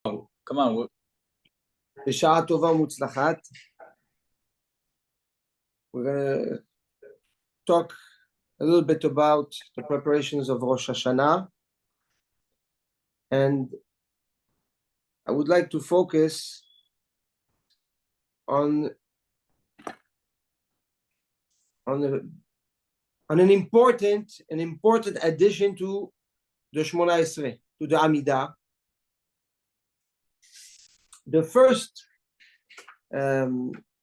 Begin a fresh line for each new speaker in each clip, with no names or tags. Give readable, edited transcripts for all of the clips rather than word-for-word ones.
Come on.
בשעה טובה ומוצלחת. We're going to talk a little bit about the preparations of Rosh HaShana. And I would like to focus on an important addition to the Shmona Esrei, to the Amidah. The first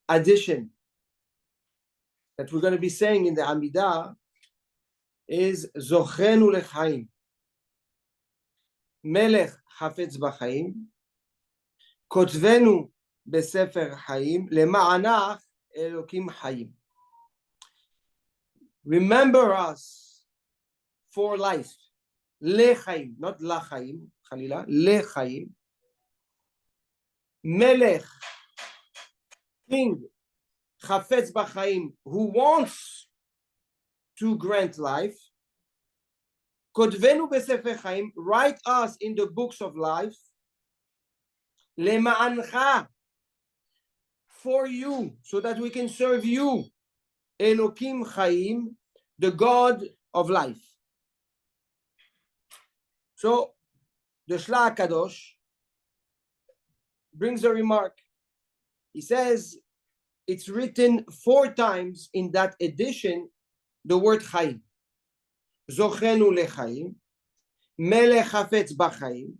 addition that we're going to be saying in the Amidah is Zochreinu Lechaim. Melech Hafetz B'chaim, Kotvenu B'sefer Chaim, Lema'anach Elokim Chaim. Remember us for life. Lechaim, not Lachaim, Khalila, Lechaim. Melech, King, Chafetz B'chaim, who wants to grant life. Kotvenu B'sefer Chaim, write us in the books of life. Lema'ancha, for you, so that we can serve you. Elokim Chaim, the God of life. So, the Shla HaKadosh brings a remark. He says, it's written 4 times in that edition, the word Chaim. Zochreinu lechaim, Melech Hafetz B'chaim,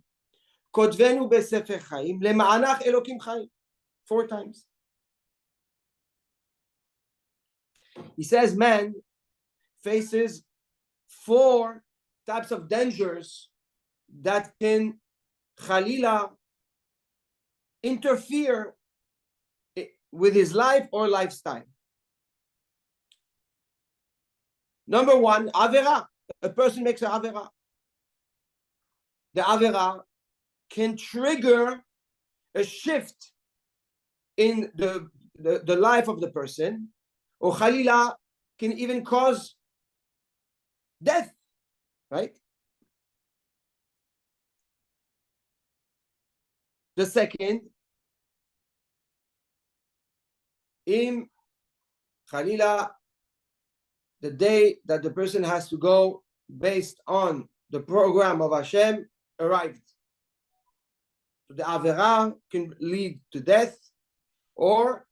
Kotvenu B'sefer Chaim, Lema'anach Elokim Chaim. 4 times. He says man faces 4 types of dangers that can Khalila interfere with his life or lifestyle. Number 1, Avera. A person makes an Avera. The Avera can trigger a shift in the life of the person, or Khalila can even cause death, right? The second, in Khalila, the day that the person has to go based on the program of Hashem arrived. So the Avera can lead to death, or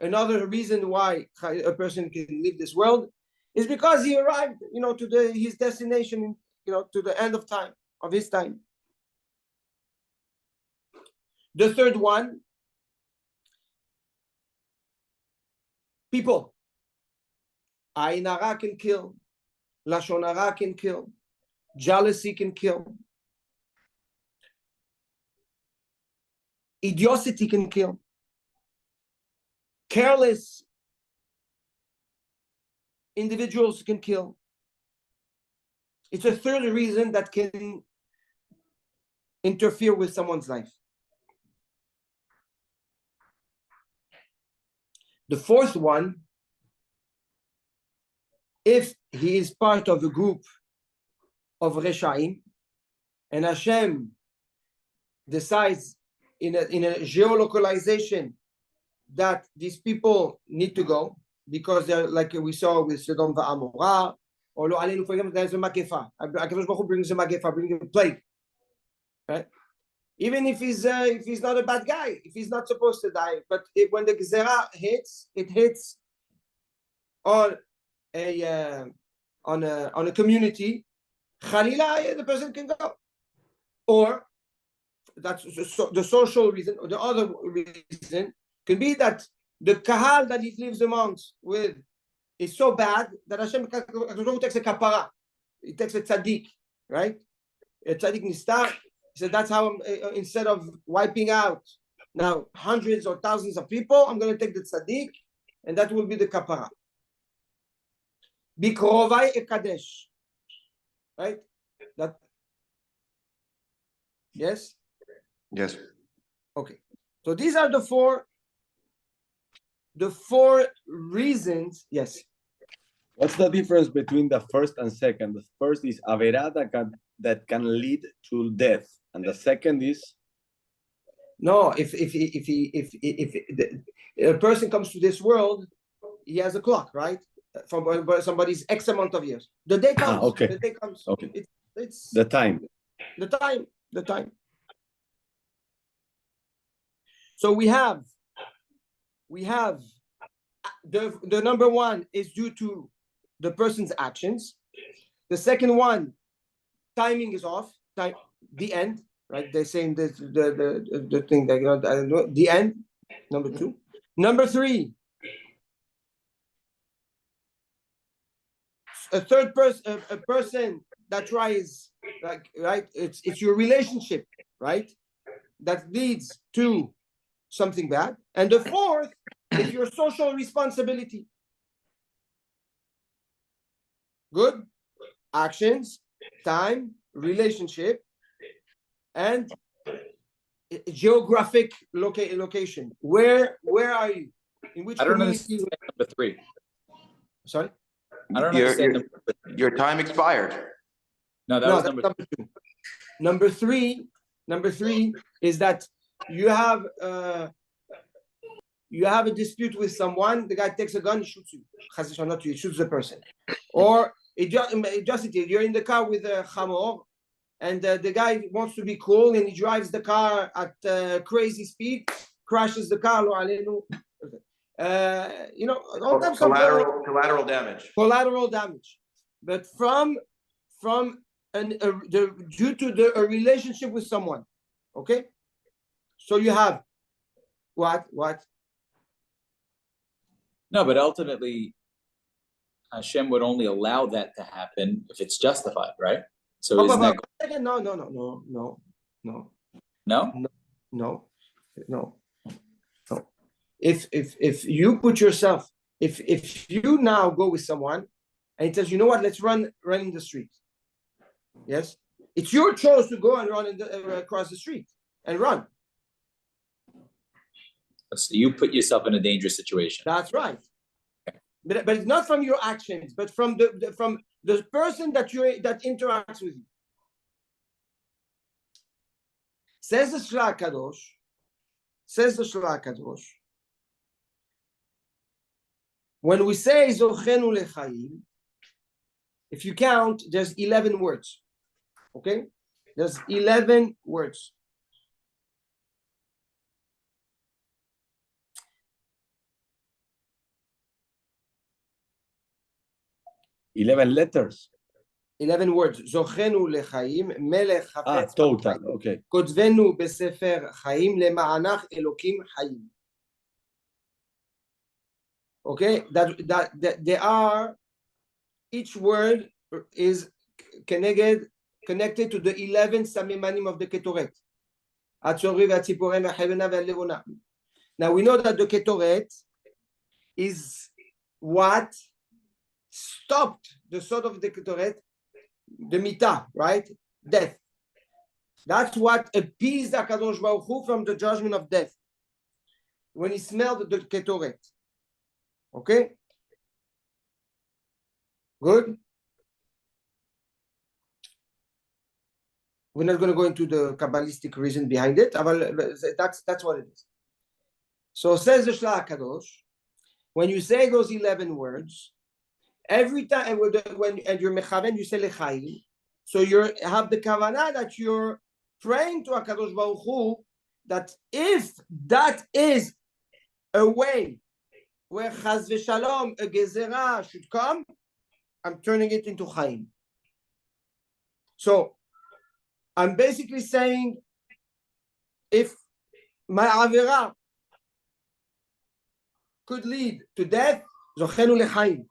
another reason why a person can leave this world is because he arrived, to his destination, to the end of time, of his time. The third one, people. Ayin hara can kill, Lashon hara can kill, jealousy can kill, idiocy can kill, careless individuals can kill. It's a third reason that can interfere with someone's life. The fourth one, if he is part of a group of Reshaim, and Hashem decides in a geolocalization that these people need to go, because they're like we saw with Sodom v'Amorah, or Lo Aleinu, for example, there's a Magefa. HaKadosh Baruch Hu brings a Magefa, brings a plague, right? Even if he's not a bad guy, if he's not supposed to die, but when the Gezerah hits, it hits on a community. Khalila, the person can go, or that's the social reason, or the other reason can be that the kahal that he lives amongst with is so bad that Hashem takes a kapara, he takes a tzaddik, right? A tzaddik nistar. He said that's how instead of wiping out now hundreds or thousands of people, I'm going to take the tzaddik, and that will be the kapara. Bikrovai ekadesh, right? That yes.
Yes.
Okay. So these are the four reasons. Yes.
What's the difference between the first and second? The first is Avera that can lead to death, and the second is
No, if a person comes to this world, he has a clock, right? From somebody's X amount of years. The day comes.
Okay.
The day comes.
Okay.
It's
The time.
the time. So we have the number one is due to the person's actions. The second one, timing is off. The end, right? They're saying this the thing that I don't know. The end. Number two. Number three. A third person, a person that tries, like, right? It's your relationship, right? That leads to something bad. And the fourth is your social responsibility. Good? Actions, time, relationship, and geographic location. Where are you? In which
I don't
community?
understand number three.
Sorry?
I don't understand
Your time expired.
No, that
No,
was
that's
number
two. Number three is that you have a dispute with someone. The guy takes a gun, he shoots you. He shoots the person. Or you're in the car with a chamor, and the guy wants to be cool, and he drives the car at crazy speed, crashes the car. All types of
Collateral damage.
Collateral damage, but due to a relationship with someone. Okay, so you have what?
No, but ultimately, Hashem would only allow that to happen if it's justified, right? So isn't that
No. If you put yourself, if you now go with someone and he says, you know what, let's run in the street. Yes, it's your choice to go and run across the street and run.
So you put yourself in a dangerous situation.
That's right. But it's not from your actions, but from the person that interacts with you. Says the Shla Kadosh. When we say Zochreinu Lechaim, if you count, there's 11 words. Okay? There's 11 words.
Letters.
11 words. Zochreinu Lechaim, Melech Hafetz.
Total. Okay.
Kotvenu besefer Chaim lema'anach Elokim Chaim. Okay, that there are, each word is connected to the 11 samimanim of the Ketoret. Now we know that the Ketoret is what stopped the sword of the Ketoret, the Mitah, right? Death. That's what appeased HaKadosh Baruch Hu from the judgment of death. When he smelled the Ketoret. Okay? Good? We're not going to go into the Kabbalistic reason behind it. That's what it is. So says the Shla Kadosh, when you say those 11 words, every time when you're mechaven, you say Lechaim. So you have the kavanah that you're praying to HaKadosh Baruch Hu that if that is a way where Chaz v'Shalom, a gezerah should come, I'm turning it into Chaim. So I'm basically saying, if my avera could lead to death, Zochreinu Lechaim.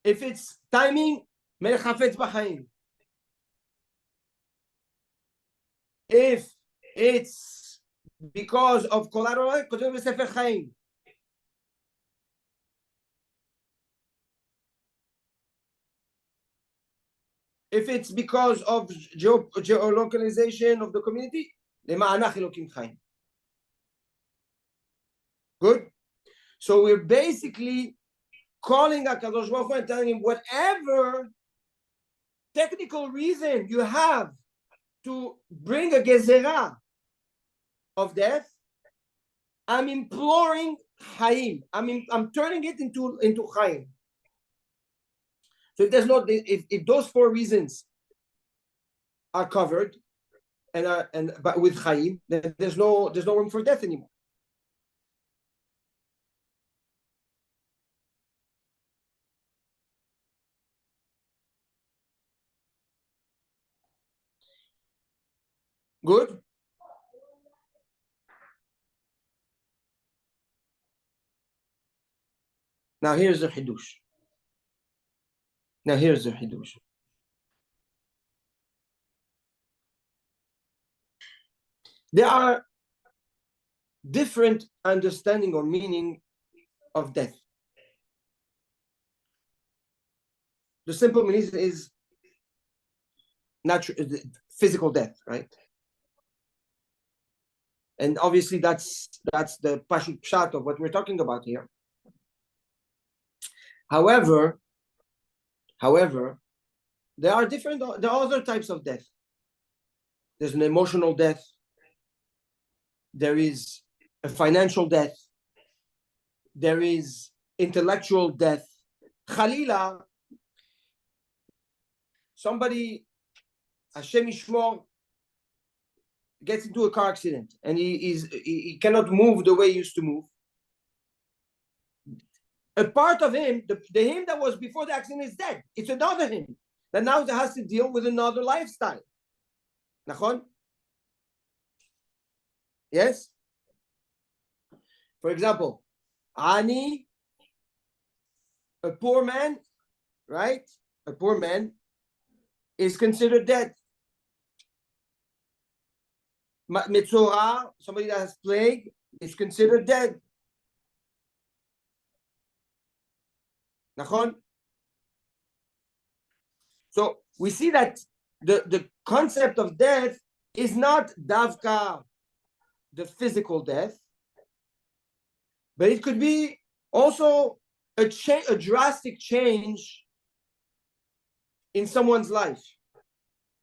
If it's timing, Melech Hafetz B'Chaim. If it's because of collateral, Kotvenu B'Sefer Chaim. If it's because of geolocalization of the community, Lema'anach Elokim Chaim. Good? So we're basically calling HaKadosh Baruch Hu and telling him whatever technical reason you have to bring a gezerah of death, I'm imploring Chaim. I'm turning it into Chaim. So if there's no, if those four reasons are covered but with Chaim, then there's no room for death anymore. Good. Now here's the Hidush. There are different understanding or meaning of death. The simple meaning is natural, physical death, right? And obviously that's the pashut pshat of what we're talking about here. However, there are other types of death. There's an emotional death. There is a financial death. There is intellectual death. Khalila, somebody, Hashem Yishmor, gets into a car accident and he cannot move the way he used to move. A part of him, the him that was before the accident, is dead. It's another him that now has to deal with another lifestyle. Nachon? Yes? For example, Ani, a poor man, right? A poor man is considered dead. Metzora, somebody that has plague, is considered dead. Nachon? So we see that the concept of death is not davka, the physical death, but it could be also a drastic change in someone's life.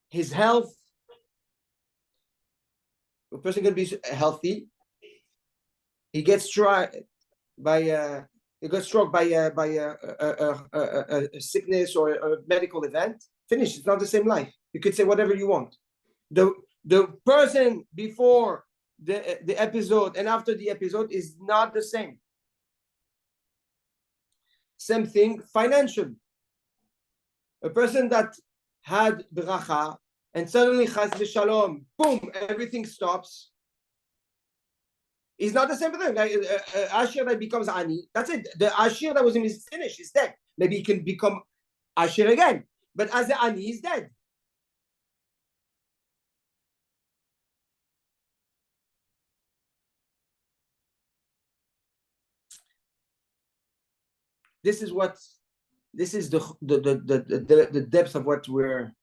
His health. A person can be healthy. He gets struck by a sickness or a medical event. Finished. It's not the same life. You could say whatever you want. The person before the episode and after the episode is not the same. Same thing financially. A person that had bracha and suddenly chas v'shalom, boom, everything stops. It's not the same thing. Like Asher that becomes Ani, that's it. The Asher that was in his finish is dead. Maybe he can become Asher again. But as the Ani, he's dead. This is the depth of what we're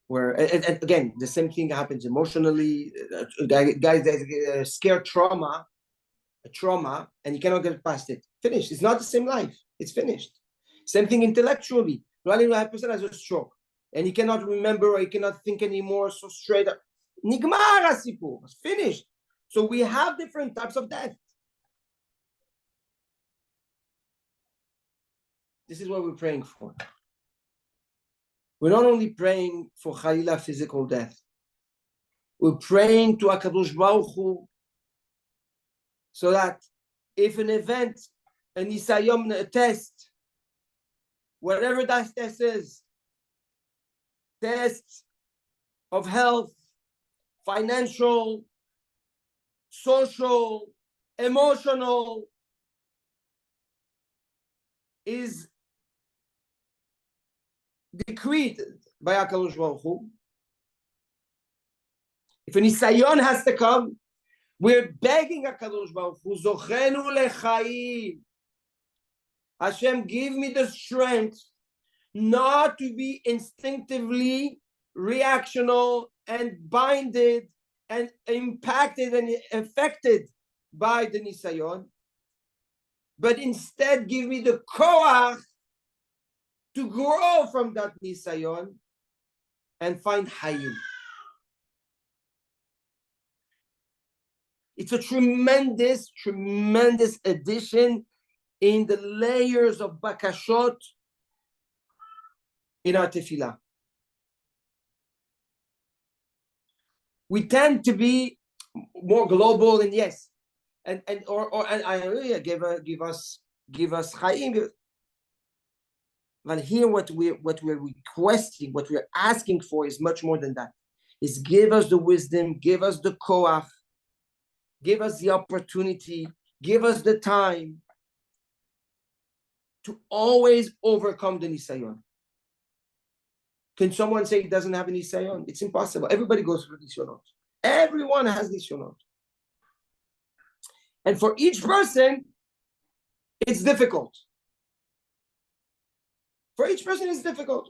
and again, the same thing happens emotionally. Guys that scare trauma, and you cannot get past it. Finished. It's not the same life. It's finished. Same thing intellectually. A person has a stroke and he cannot remember or he cannot think anymore so straight up. Nigmar hasipur. It's finished. So we have different types of death. This is what we're praying for. We're not only praying for Chalila physical death. We're praying to HaKadosh Baruch Hu so that if an event, a nisayom, a test, whatever that test is, test of health, financial, social, emotional, is decreed by HaKadosh Baruch Hu. If a nisayon has to come, we're begging HaKadosh Baruch Hu, Zochreinu Lechaim. Hashem, give me the strength not to be instinctively reactional and binded and impacted and affected by the nisayon, but instead give me the koach to grow from that nisayon and find hayim. It's a tremendous, tremendous addition in the layers of bakashot in our tefillah. We tend to be more global, and yes, and I give us Chaim. But here, what we're requesting, what we're asking for, is much more than that. Is give us the wisdom, give us the koach, give us the opportunity, give us the time to always overcome the nisayon. Can someone say he doesn't have a nisayon? It's impossible. Everybody goes through nisayonot. Everyone has nisayonot. And for each person, it's difficult. For each person, it's difficult.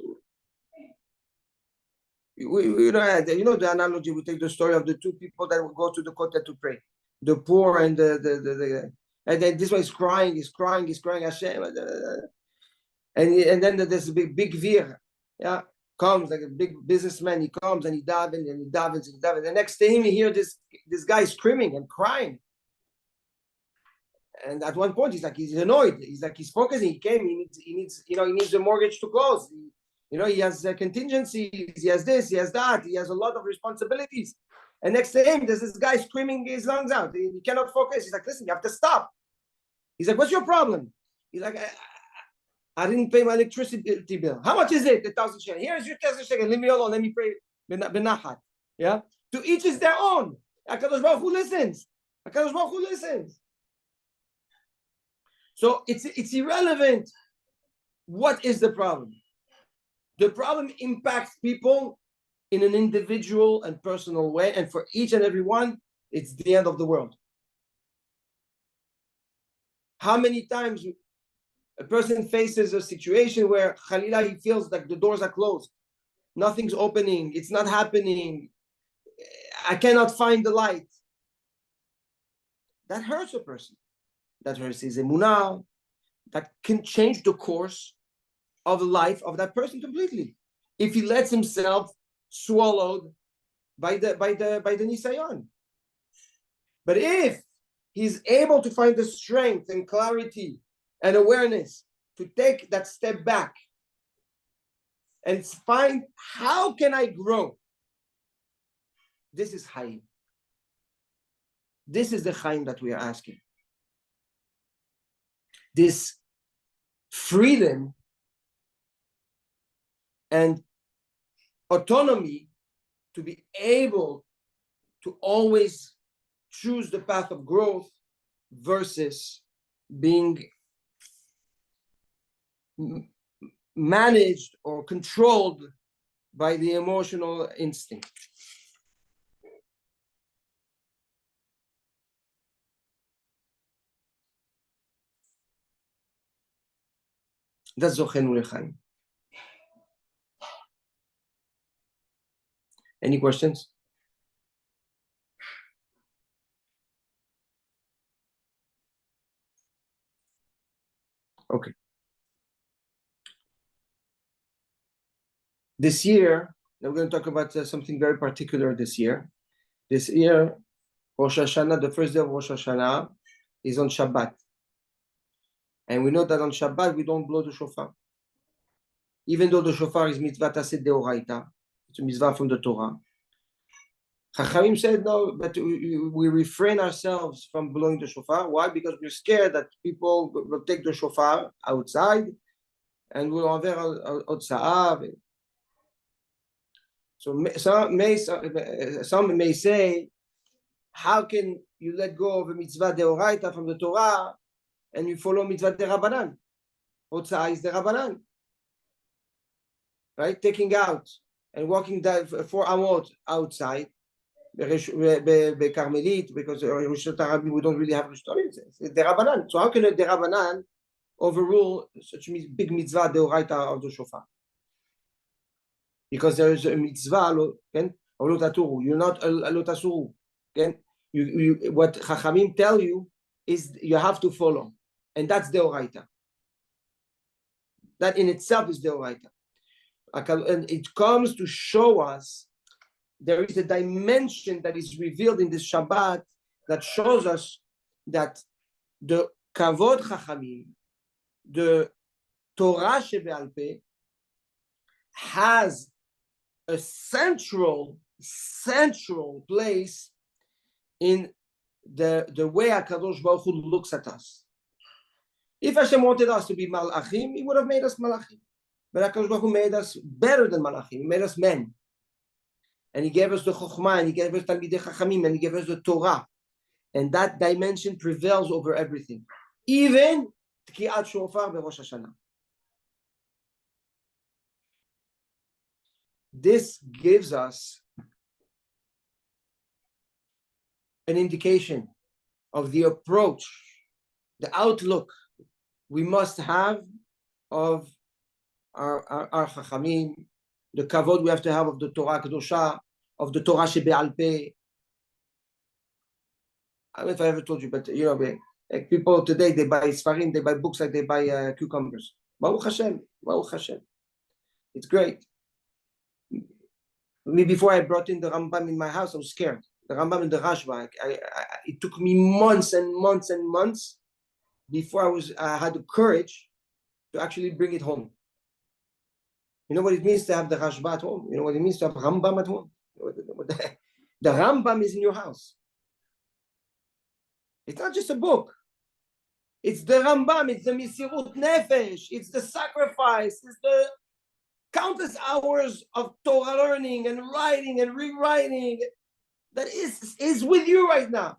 You know the analogy, we take the story of the two people that will go to the kotel to pray. The poor and the and then this one is crying, Hashem. And then there's a big vir, yeah, comes like a big businessman. He comes and he davens. The next day he hears this guy screaming and crying. And at one point he's annoyed. He's focusing. He came. He needs a mortgage to close. He has contingencies. He has this. He has that. He has a lot of responsibilities. And next to him, there's this guy screaming his lungs out. He cannot focus. He's like, listen, you have to stop. He's like, what's your problem? He's like, I didn't pay my electricity bill. How much is it? 1,000 shekels. Here's your 1,000 shekels. Leave me alone. Let me pray. Benachat. Yeah. To each is their own. HaKadosh Baruch Hu listens. So it's irrelevant. What is the problem? The problem impacts people in an individual and personal way, and for each and every one, it's the end of the world. How many times a person faces a situation where Khalila, he feels like the doors are closed, nothing's opening, it's not happening, I cannot find the light. That hurts a person. That hurts his emunah. That can change the course of the life of that person completely if he lets himself swallowed by the nisayon. But if he's able to find the strength and clarity and awareness to take that step back and find, how can I grow? This is Chaim. This is the Chaim that we are asking. This freedom and autonomy to be able to always choose the path of growth versus being managed or controlled by the emotional instinct. That's Zochreinu Lechaim. Any questions? Okay. This year, now we're going to talk about something very particular this year. This year, Rosh HaShana, the first day of Rosh HaShana, is on Shabat. And we know that on Shabbat, we don't blow the shofar. Even though the shofar is mitzvah taseh deoraita, it's a mitzvah from the Torah. Chachamim said, no, but we refrain ourselves from blowing the shofar. Why? Because we're scared that people will take the shofar outside and will enver hotza'ah. So some may say, how can you let go of a mitzvah deoraita from the Torah and you follow mitzvah derabanan? Hotza'ah is derabanan. Right? Taking out and walking down 4 amot outside, Carmelit, because Rosh HaShana we don't really have Rosh HaShana. It's derabanan. So how can a derabanan overrule such a big mitzvah deoraita of the shofar? Because there is a mitzvah, you're not alotasuru. What Chachamim tell you is you have to follow, and that's deoraita. That in itself is deoraita. And it comes to show us there is a dimension that is revealed in this Shabbat that shows us that the Kavod Chachamim, the Torah Shebe'al Peh, has a central place in the way HaKadosh Baruch Hu looks at us. If Hashem wanted us to be Malachim, He would have made us Malachim. But HaKadosh Baruch Hu made us better than Malachim. He made us men. And He gave us the Chokhmah, and He gave us Talmidei Chachamim, and He gave us the Torah. And that dimension prevails over everything. Even Tkiat Shofar beRosh HaShana. This gives us an indication of the approach, the outlook we must have of our Chachamim, the kavod we have to have of the Torah Kedosha, of the Torah Shebe'al Peh. I don't know if I ever told you, but like people today, they buy Sfarim, they buy books like they buy cucumbers. Baruch Hashem, Baruch Hashem. It's great. Me, before I brought in the Rambam in my house, I was scared. The Rambam and the Rashba, it took me months and months and months before I had the courage to actually bring it home. You know what it means to have the Rashba at home? You know what it means to have Rambam at home? The Rambam is in your house. It's not just a book. It's the Rambam, it's the Misirut Nefesh, it's the sacrifice, it's the countless hours of Torah learning and writing and rewriting that is with you right now.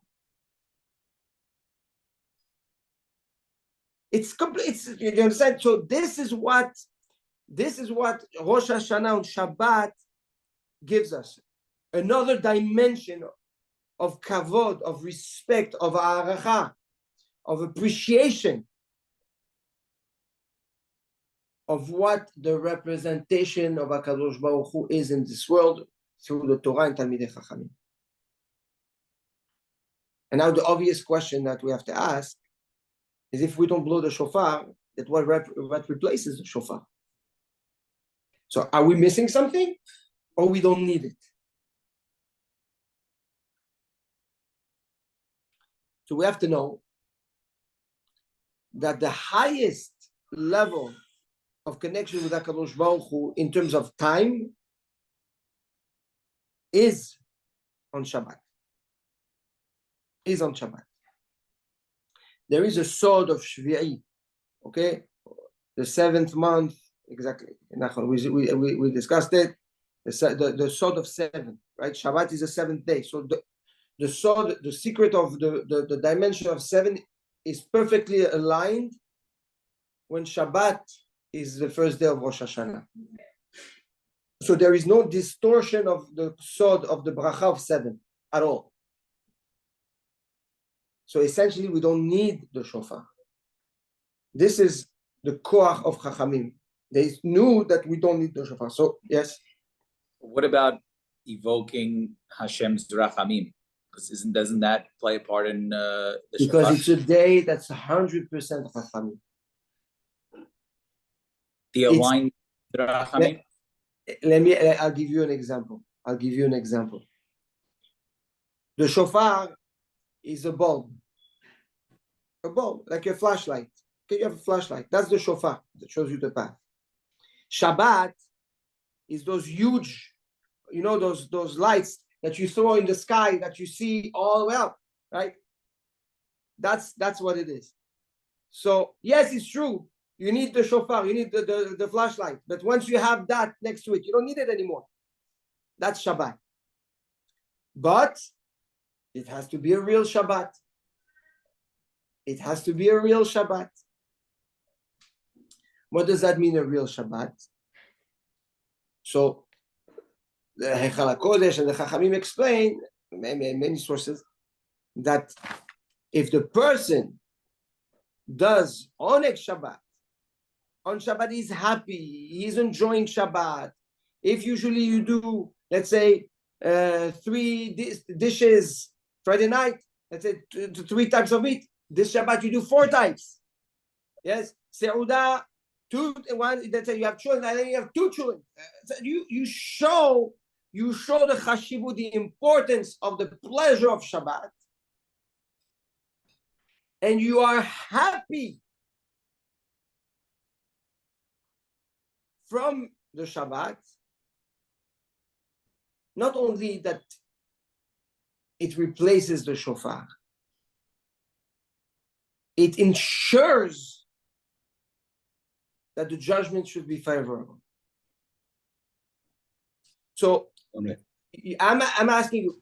It's complete. You understand? So this is what Rosh HaShana and Shabat gives us. Another dimension of kavod, of respect, of ha'aracha, of appreciation of what the representation of HaKadosh Baruch Hu is in this world through the Torah and Talmidei Chachamim. And now the obvious question that we have to ask is, if we don't blow the shofar, that what replaces the shofar? So are we missing something, or we don't need it? So we have to know that the highest level of connection with HaKadosh Baruch Hu in terms of time is on Shabbat. There is a sword of Shvi'i, okay? The 7th month, exactly. We discussed it. The sword of 7, right? Shabbat is the 7th day. So the sword, the secret of the dimension of 7 is perfectly aligned when Shabbat is the first day of Rosh HaShana. So there is no distortion of the sword of the bracha of 7 at all. So essentially, we don't need the shofar. This is the koach of Chachamim. They knew that we don't need the shofar. So, yes?
What about evoking Hashem's rachamim? Because doesn't that play a part in the
because
shofar?
It's a day that's 100% Chachamim.
The aligned rachamim?
I'll give you an example. The shofar is a bulb, like a flashlight. Okay, you have a flashlight. That's the shofar that shows you the path. Shabbat is those huge, those lights that you throw in the sky that you see all the way up, right? That's what it is. So yes, it's true. You need the shofar, you need the flashlight. But once you have that next to it, you don't need it anymore. That's Shabbat. But it has to be a real Shabbat. It has to be a real Shabbat. What does that mean, a real Shabbat? So the Heichal HaKodesh and the Chachamim explain, many sources, that if the person does Oneg Shabbat, on Shabbat he's happy, he's enjoying Shabbat. If usually you do, let's say, 3 dishes Friday night, let's say 3 types of meat, this Shabbat you do 4 types. Yes, Seudah, 2, 1, let's say you have children, and then you have 2 children. So you show the chashivut, the importance of the pleasure of Shabbat, and you are happy from the Shabbat, not only that it replaces the shofar, it ensures that the judgment should be favorable. So I'm asking you,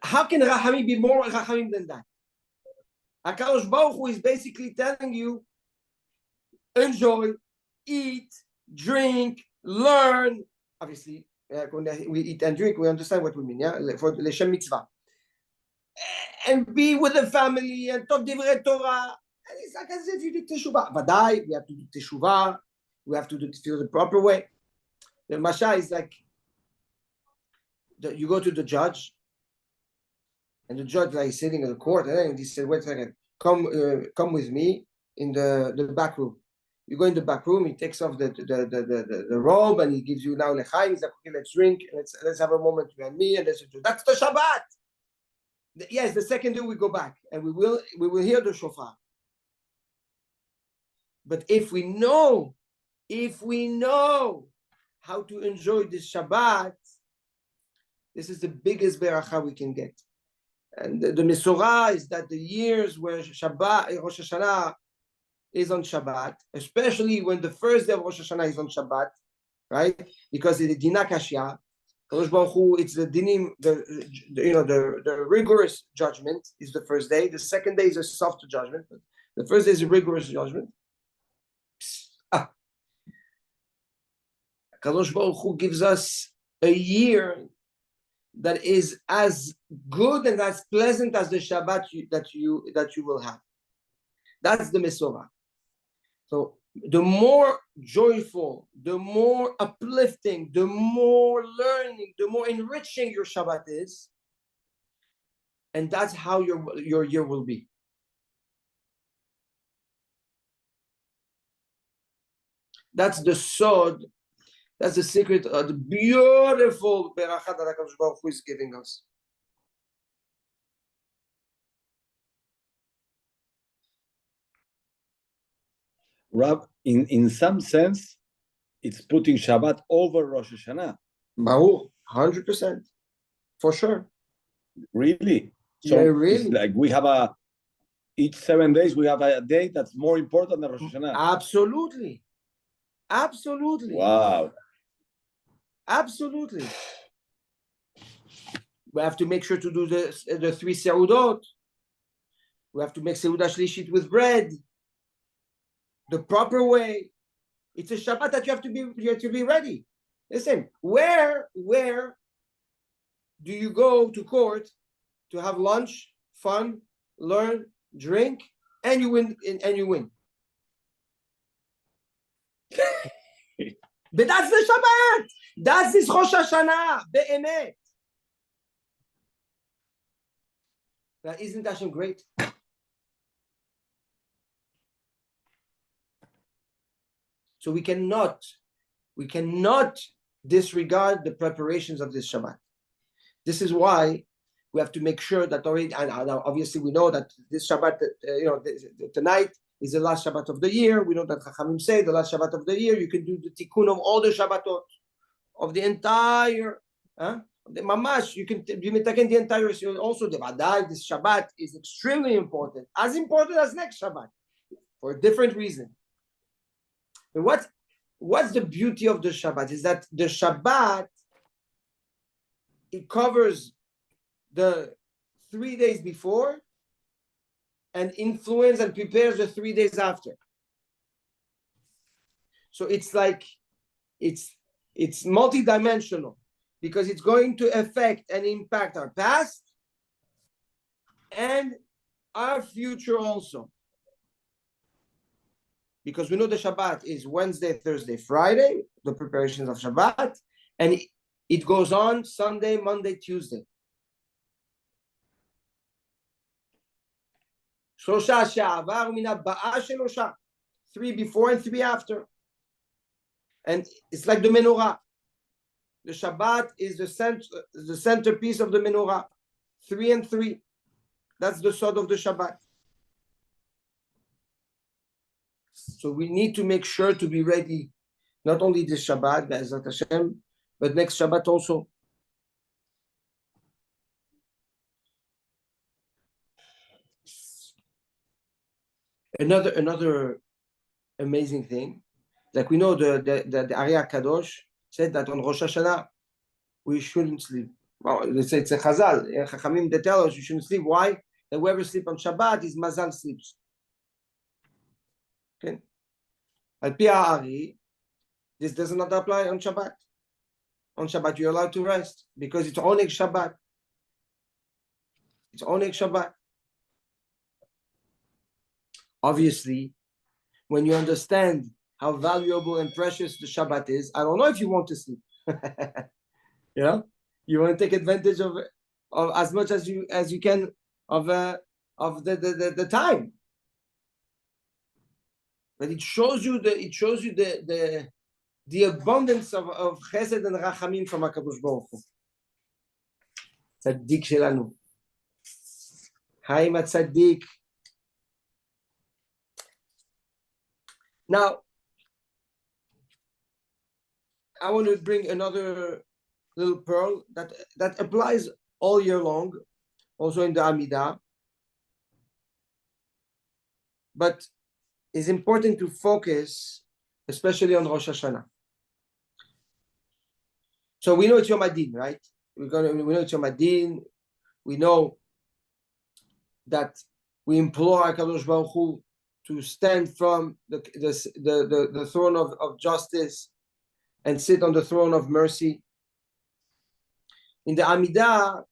how can Rachamim be more Rachamim than that? HaKadosh Baruch Hu is basically telling you, enjoy, eat, drink, learn. Obviously, when we eat and drink, we understand what we mean, yeah? For Leshem Mitzvah. And be with the family and talk Divrei Torah. And it's like as if you did Teshuvah. Vadai, we have to do Teshuvah. We have to do it the proper way. The Masha is like, you go to the judge, and the judge like sitting in the court, and he said, wait a second, come with me in the back room. You go in the back room, he takes off the robe, and he gives you now Lechaim. He's like, okay, let's drink, let's have a moment you and me, and that's the Shabbat. Yes, the second day we go back, and we will hear the shofar. But if we know how to enjoy this Shabbat, this is the biggest beracha we can get. And the Mesorah is that the years where Shabbat, Rosh HaShana is on Shabbat, especially when the first day of Rosh HaShana is on Shabbat, right? Because it's the Dinakashya, Kadosh Baruch Hu, it's the dinim, the rigorous judgment is the first day. The second day is a soft judgment. But the first day is a rigorous judgment. Kadosh Baruch Hu gives us a year that is as good and as pleasant as the Shabbat that you will have. That's the Mesorah. So the more joyful, the more uplifting, the more learning, the more enriching your Shabbat is, and that's how your year will be. That's the sod. That's the secret of the beautiful beracha that HaKadosh Baruch Hu is giving us.
Rab, in some sense, it's putting Shabbat over Rosh Hashanah.
Baruch, 100%, for sure.
Really? So
yeah, really.
It's like we have each 7 days we have a day that's more important than Rosh Hashanah.
Absolutely.
Wow.
Absolutely. We have to make sure to do the 3 seudot. We have to make seudah shlishit with bread, the proper way. It's a Shabbat that you have to be ready. Listen, where do you go to court to have lunch, fun, learn, drink, and you win? But that's the Shabbat. That's this Rosh HaShana. Be'emet. Now, isn't Hashem great? So we cannot disregard the preparations of this Shabbat. This is why we have to make sure that already, and now obviously we know that this Shabbat, tonight is the last Shabbat of the year. We know that Chachamim say the last Shabbat of the year, you can do the tikkun of all the Shabbatot, of the entire, the mamash, you can mitaken the entire, also the Vadai, this Shabbat is extremely important, as important as next Shabbat, for a different reason. And what's the beauty of the Shabbat is that the Shabbat, it covers the 3 days before and influence and prepares the 3 days after. So it's like, it's multidimensional because it's going to affect and impact our past and our future also. Because we know the Shabbat is Wednesday, Thursday, Friday, the preparations of Shabbat, and it goes on Sunday, Monday, Tuesday. Shosha she'avar min haba'a shelosha, 3 before and 3 after. And it's like the menorah. The Shabbat is the centerpiece of the menorah. 3 and 3. That's the sod of the Shabbat. So we need to make sure to be ready, not only this Shabbat, Be'ezrat Hashem, but next Shabbat also. Another amazing thing, like we know the Ari Kadosh said that on Rosh HaShana we shouldn't sleep. Well, it's a Chazal. Chachamim, they tell us you shouldn't sleep. Why? That whoever sleeps on Shabbat is Mazal sleeps. Okay. Al Pi Ari, this does not apply on Shabbat. On Shabbat you're allowed to rest because it's Oneg Shabbat. It's Oneg Shabbat. Obviously, when you understand how valuable and precious the Shabbat is, I don't know if you want to sleep. You know, you want to take advantage of as much as you can of the time. But it shows you the abundance of Chesed and Rachamim from HaKadosh Baruch Hu. Tzaddik shelanu. Haim Tzaddik. Now, I want to bring another little pearl that applies all year long, also in the Amidah, but is important to focus, especially on Rosh Hashanah. So we know it's Yom Adin, right? We know it's Yom Adin. We know that we implore HaKadosh Baruch Hu to stand from the throne of justice and sit on the throne of mercy. In the Amidah,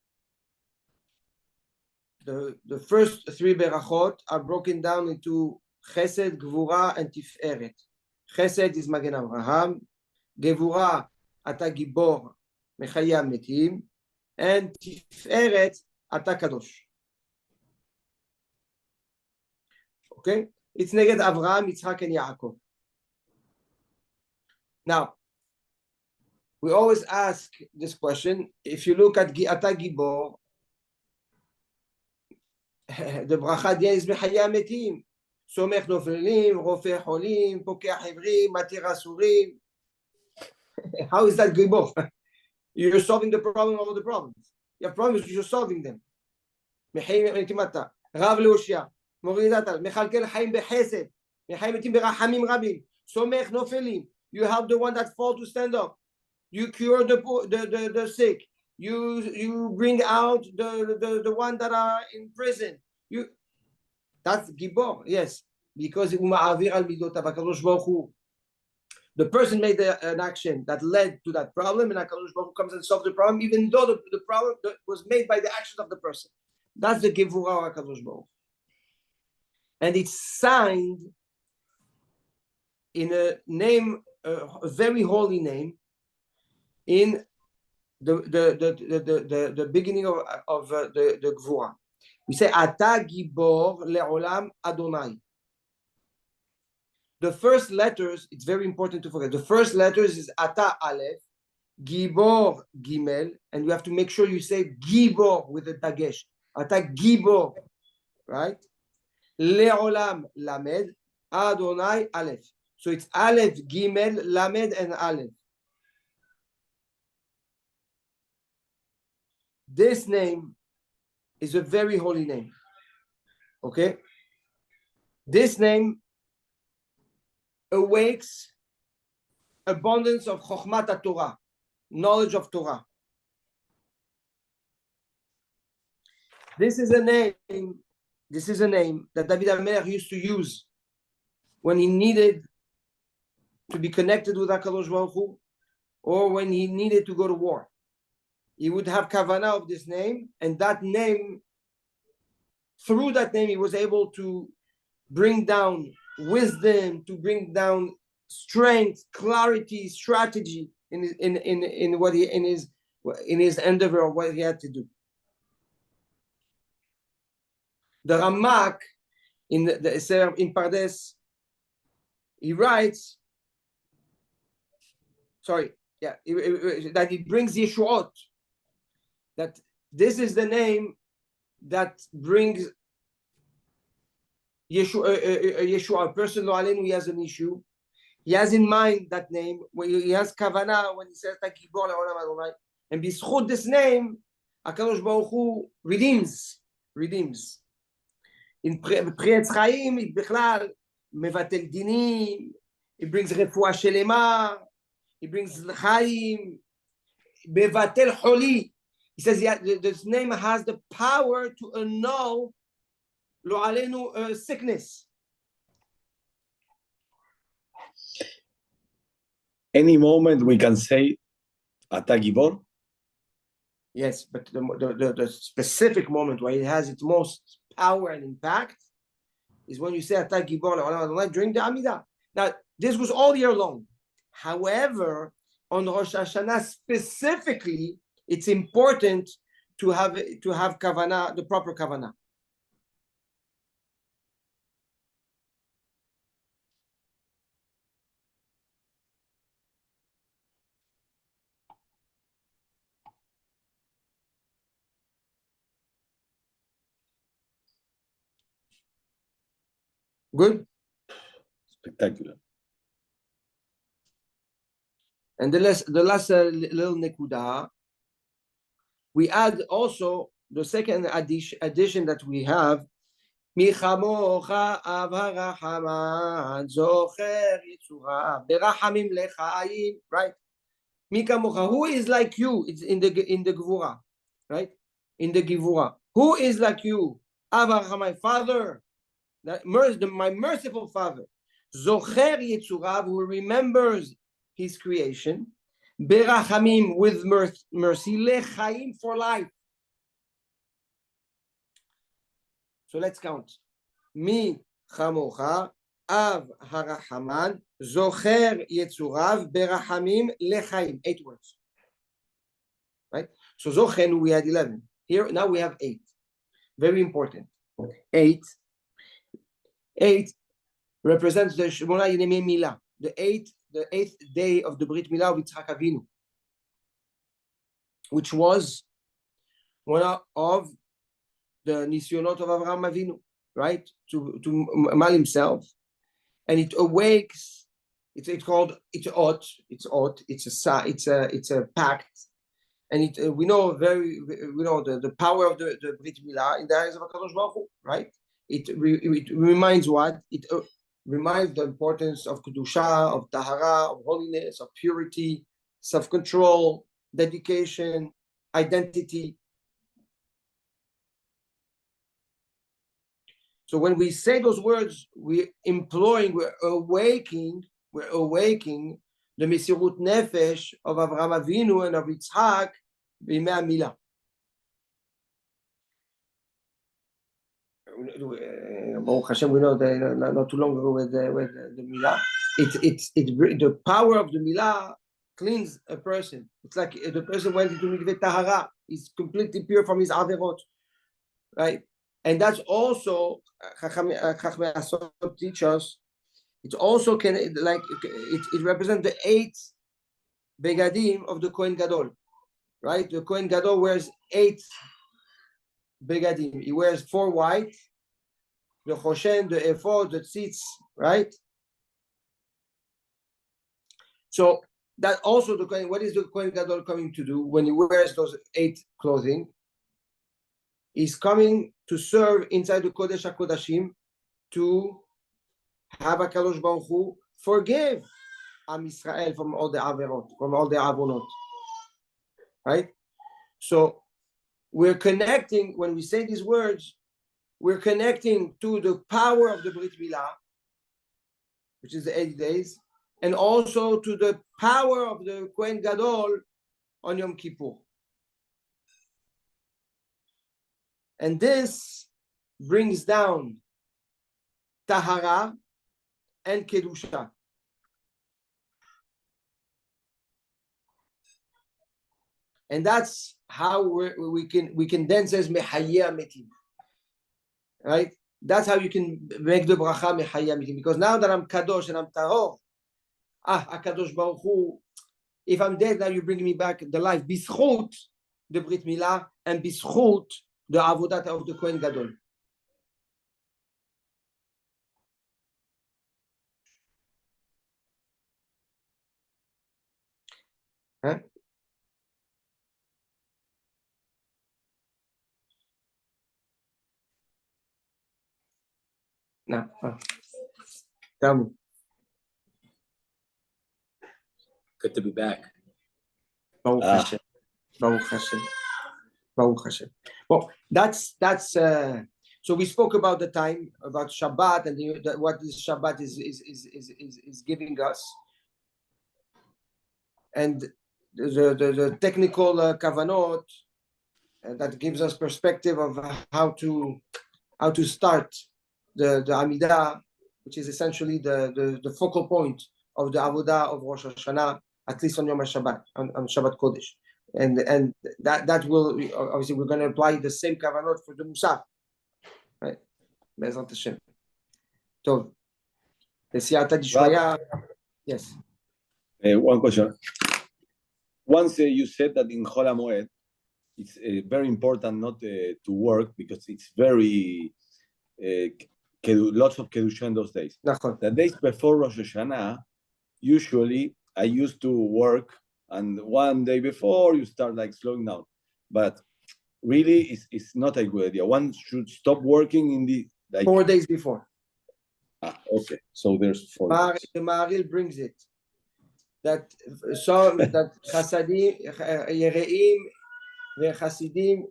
the first three berachot are broken down into Chesed, Gevura, and Tiferet. Chesed is Magen Avraham, Gevura, Ata Gibor, Mechaya Metim, and Tiferet, Ata Kadosh. Okay? It's Neged Avraham, Yitzhak, and Yaakov. Now, we always ask this question. If you look at Ata Gibor, the bracha is Mechaya Metim. Somech Noflim, Rofeh Cholim, Pokeh Hevrim, Matir Asurim. How is that Gibor? You're solving the problem of all the problems. You have problems, you're solving them. Mechaya Metim, Rav Leoshia. You help the one that falls to stand up. You cure the sick. You bring out the one that are in prison. That's Gibor, yes, because the person made an action that led to that problem, and HaKadosh Baruch Hu comes and solves the problem, even though the problem was made by the action of the person. That's the Gevura of HaKadosh Baruch Hu. And it's signed in a name, a very holy name, in the beginning of the Gvura. We say, Ata Gibor Le'olam Adonai. The first letters, it's very important to forget. The first letters is Ata Aleph, Gibor Gimel, and you have to make sure you say Gibor with a Dagesh. Ata Gibor, right? Le'olam Lamed, Adonai Aleph. So it's Aleph, Gimel, Lamed, and Aleph. This name is a very holy name. Okay? This name awakes abundance of Chokhmat Torah, knowledge of Torah. This is a name that David HaMelech used to use when he needed to be connected with HaKadosh Baruch Hu, or when he needed to go to war. He would have kavanah of this name, and that name, through that name, he was able to bring down wisdom, to bring down strength, clarity, strategy in his endeavor of what he had to do. The Ramak in the Eser in Pardes, he writes, that he brings Yeshuot, that this is the name that brings Yeshua, a person lo aleinu, he has an issue. He has in mind that name. He has kavanah when he says Gibor le'olam Adonai. And b'zchut this name, HaKadosh Baruch Hu redeems. In Prietz Chaim, it bechlal mevatel dinim. It brings refuah shelema. It brings Lechaim. Mevatel holi. He says this name has the power to annul lo aleinu sickness.
Any moment we can say Ata Gibor.
Yes, but the specific moment where it has its most power and impact is when you say Ata Gibor le'olam Adonai during the Amidah. Now, this was all year long. However, on Rosh HaShana specifically, it's important to have kavanah, the proper kavanah. Good.
Spectacular.
And the last little nekuda, we add also the second addition that we have. Michamocha av harachaman zocher yitzurav berachamim lechaim. Right. Mikamocha, who is like you? It's in the Gevurah, right? In the Gevurah, who is like you? Av harachaman, my father, my merciful father. Zocher yitzurav, who remembers his creation. Berachamim, with mercy. Lechaim, for life. So let's count. Mi chamocha av harachaman zocher yetzurav berachamim lechaim. 8 words. Right? So Zochreinu we had 11. Here now we have 8. Very important. 8 represents the Shemona Yemei Milah, the 8th day of the Brit Milah of Yitzchak Avinu, which was one of the Nisyonot of Avraham Avinu, right? To mal himself, and it awakes. It's a pact, and we know the power of the Brit Milah in the eyes of HaKadosh Baruch Hu, right? It reminds what? It reminds the importance of Kedusha, of Tahara, of holiness, of purity, self-control, dedication, identity. So when we say those words, we're awaking the Mesirut Nefesh of Avraham Avinu and of Yitzhak b'Yimei HaMilah. Baruch Hashem, we know that not too long ago with the Milah. The power of the Milah cleans a person. It's like the person went into Mikveh Tahara. He's completely pure from his Averot, right? And that's also Chachmei Asot teach us. It also it represents the 8 begadim of the Kohen Gadol, right? The Kohen Gadol wears 8 begadim. He wears 4 white, the choshen, the ephod, the tzitz, right? So that also the Kohen. What is the Kohen Gadol coming to do when he wears those 8 clothing? He's coming to serve inside the Kodesh HaKodashim to have HaKadosh Baruch Hu forgive Am Yisrael from all the averot, from all the avonot, right? So we're connecting, when we say these words, we're connecting to the power of the Brit Milah, which is the 80 days, and also to the power of the Kohen Gadol on Yom Kippur. And this brings down Tahara and Kedusha. And that's how we can then say Mechayeh Metim, right? That's how you can make the bracha Mechayeh Metim. Because now that I'm Kadosh and I'm Tahor, HaKadosh Baruch Hu, if I'm dead, now you bring me back the life. B'zchut the Brit Milah and b'zchut the avodat of the Kohen Gadol. Huh? No. Tell me.
Good to be back.
Baruch Hashem. Baruch Hashem. Baruch Hashem. Well, that's so we spoke about the time, about Shabbat, and what this Shabbat is giving us, and the technical kavanot that gives us perspective of how to start the Amidah, which is essentially the focal point of the avodah of Rosh HaShana, at least on Yom HaShabbat, on Shabbat Kodesh. And that will, obviously, we're going to apply the same kavanot for the Musaf. Right? Be'ezrat Hashem. Tov. B'siyata d'shmaya. Yes.
One question. Once you said that in Chol HaMoed, it's very important not to work because it's very lots of kedusha in those days. The days before Rosh Hashanah, usually I used to work, and one day before you start like slowing down. But really, it's not a good idea. One should stop working in the
4 days before.
Okay, so there's 4 days.
The Maharil brings it that Chasadim, Yereim, Chasidim,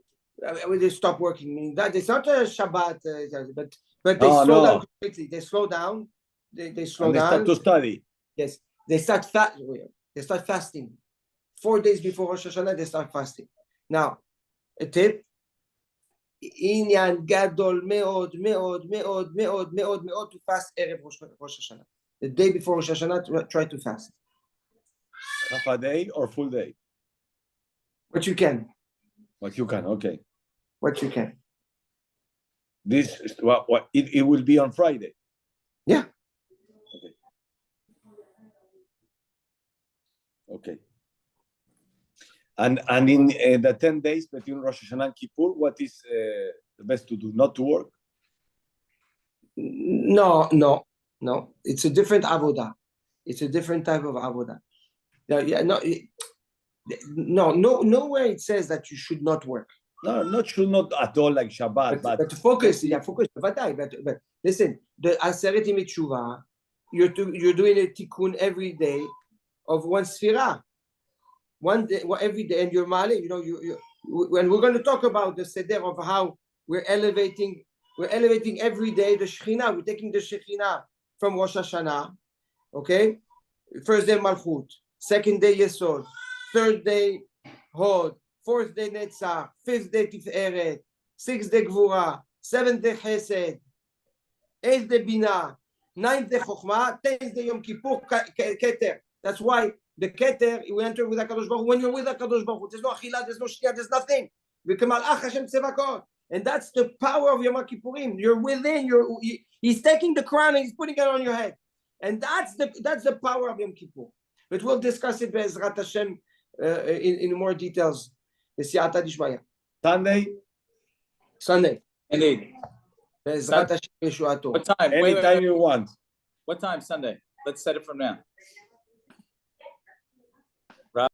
they stop working. Meaning that it's not a Shabbat, but they slow down completely. They slow down. They slow down.
They start to study.
Yes, they start fasting. 4 days before Rosh Hashanah, they start fasting. Now, a tip: Inyan gadol meod to fast erev Rosh Hashanah. The day before Rosh Hashanah, try to fast.
Half a day or full day?
What you can.
What you can, okay.
What you can.
This it will be on Friday.
Yeah.
Okay. And in the 10 days between Rosh Hashanah and Kippur, what is the best to do? Not to work?
No. It's a different avodah. It's a different type of avodah. Nowhere it says that you should not work.
No, should not at all like Shabbat.
But focus, but listen, the Aseret Yemei Teshuvah, you're doing a tikkun every day of one sfira. One day, every day, and you're male, when we're going to talk about the seder of how we're elevating every day the Shekhinah. We're taking the Shekhinah from Rosh Hashanah, okay? First day Malchut, second day Yesod, third day Hod, fourth day Netzach, fifth day Tiferet, sixth day Gvura, seventh day Chesed, eighth day Binah, ninth day Chokhmah, 10th day Yom Kippur, Keter. That's why the Keter, we enter with HaKadosh Baruch Hu. When you're with HaKadosh Baruch Hu, there's no Achila, there's no Shkia, there's nothing. And that's the power of Yom Kippurim. You're within, he's taking the crown and he's putting it on your head. And that's the power of Yom Kippur. But we'll discuss it Be'ezrat Hashem in more details. Sunday.
Indeed.
Be'ezrat Hashem Yeshuato.
What time?
Anytime you want.
What time Sunday? Let's set it from now.